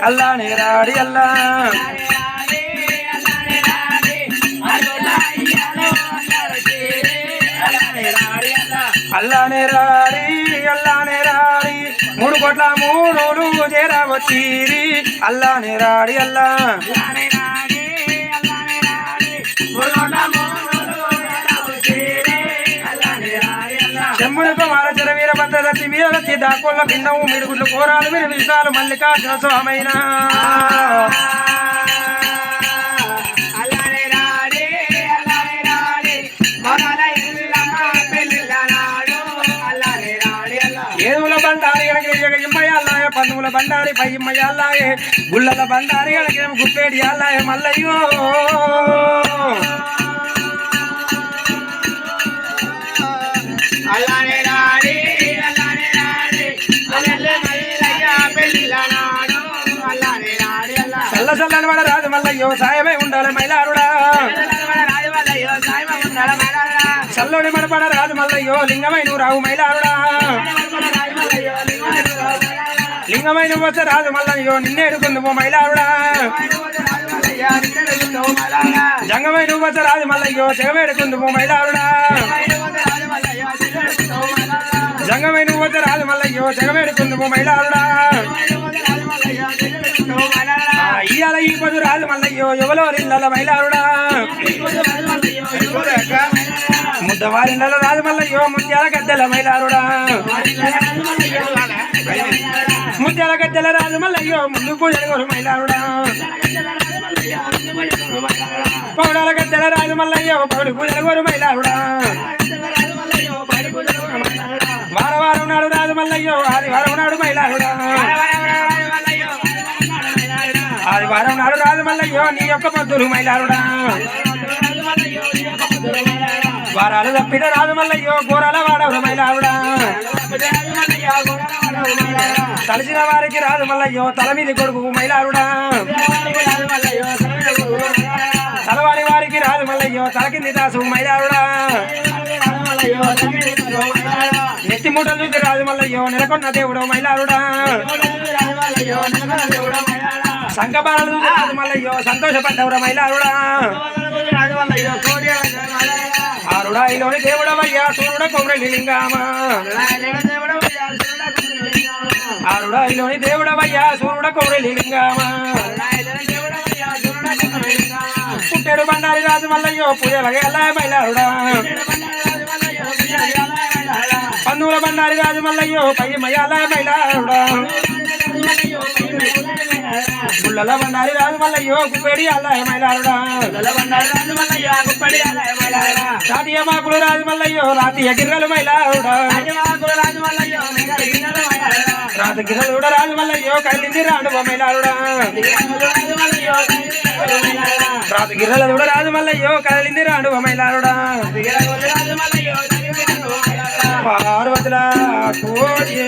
అల్లానే రాడి అల్లా అల్లానే రాడి అల్లానే రాడి 3 కోట్ల మూడులు చేరవచ్చీరి అల్లానే రాడి అల్లా చెమ్ముడు కుమార చరవీర భద్రదత్తి వీరదత్తి దాకోళ్ళ భిన్నము మిడుగుళ్ళు కోరాలు మీరు విషాలు మల్లికార్జున స్వామైనా ఏదుల బండారి ఇమ్మయ్యాలాయ పన్నుల బండారి పై ఇమ్మయ్యాలాయే గుళ్ళల బండారి అడిగేమో గుప్పేడి అల్లాయ మల్లయ్యో చల్ల చల్లని మన రాజు మల్లయ్యో సాయమై ఉండాలి మైలారుడా చల్లోని మనపడ రాజు మల్లయ్యో లింగమై నువ్వు రావు మైలారుడా లింగమై నువ్వు వస్తే రాజు మల్లయ్యో నిన్నేడుకుందువు మైలారుడా జంగమై నువ్వు వస్తే రాజు మల్లయ్యో జగమేడుకుందువు మైలారుడా జంగమై నువ్వు వస్తే రాజు మల్లయ్యో జగమేడుకుందువు మైలారుడా ఇయ్యాల ఈ పొద్దు రాజు మల్లయ్యో ఎవలో ఇళ్ళ మైలారుడా ముద్దవారిండల రాజు మల్లయ్యో ముత్యాల గద్దెల మైలారుడా ముత్యాల గద్దెల రాజు మల్లయ్యో ముందు పూజలు మైలారుడా పౌడాల గద్దెల రాజు మల్లయ్యో పౌడి పూజలు మైలారుడా వారవారం నాడు రాజు మల్లయ్యో ఆదివారం నాడు మైలారుడా ఆదివారం నాడు రాజు మల్లయ్యో నీ యొక్క పొద్దులు మైలారుడా వారాలు తప్పిన రాజు మల్లయ్యో గోరాల వాడవరు మైలారుడా తలసిన వారికి రాజు మల్లయ్యో తల మీద కొడుకు మైలారుడా తలవారి వారికి రాజు మల్లయ్యో తల కింది దాసు మైలారుడా నెత్తి మూటలు చూసి రాజు మల్లయ్యో నెలకొన్న దేవుడు మైలారుడా సంఘబాలను చూసి రాజు మల్లయ్యో సంతోషపడ్డవురా మైలారుడా ఆరుడాయిలోని దేవుడవయ్యా సూర్యుడ కొమ్రెలి లింగామా ఆరుడాయిలోని దేవుడవయ్యా సూర్యుడ కొమ్రెలి లింగామా పుట్టెడు బండారి రాజు మల్లయ్యో పూజలగేలా మైలారుడా పన్నుల బండారి రాజు మల్లయ్యో పై మయాల మైలారుడా గుళ్ళల బండారి రాజు మల్లయ్యో గుప్పేడి అల్లాయ మైలారుడా రాతియ మాకులు రాజు మల్లయ్యో రాతియ గిర్రలు మైలారుడా రాత గిర్రలు రాజు మల్లయ్యో కళ్ళింది రాడు మైలారుడా రాత గిర్రలు రాజు మల్లయ్యో కళ్ళింది రాడు మైలారుడా పార్వతుల కోడి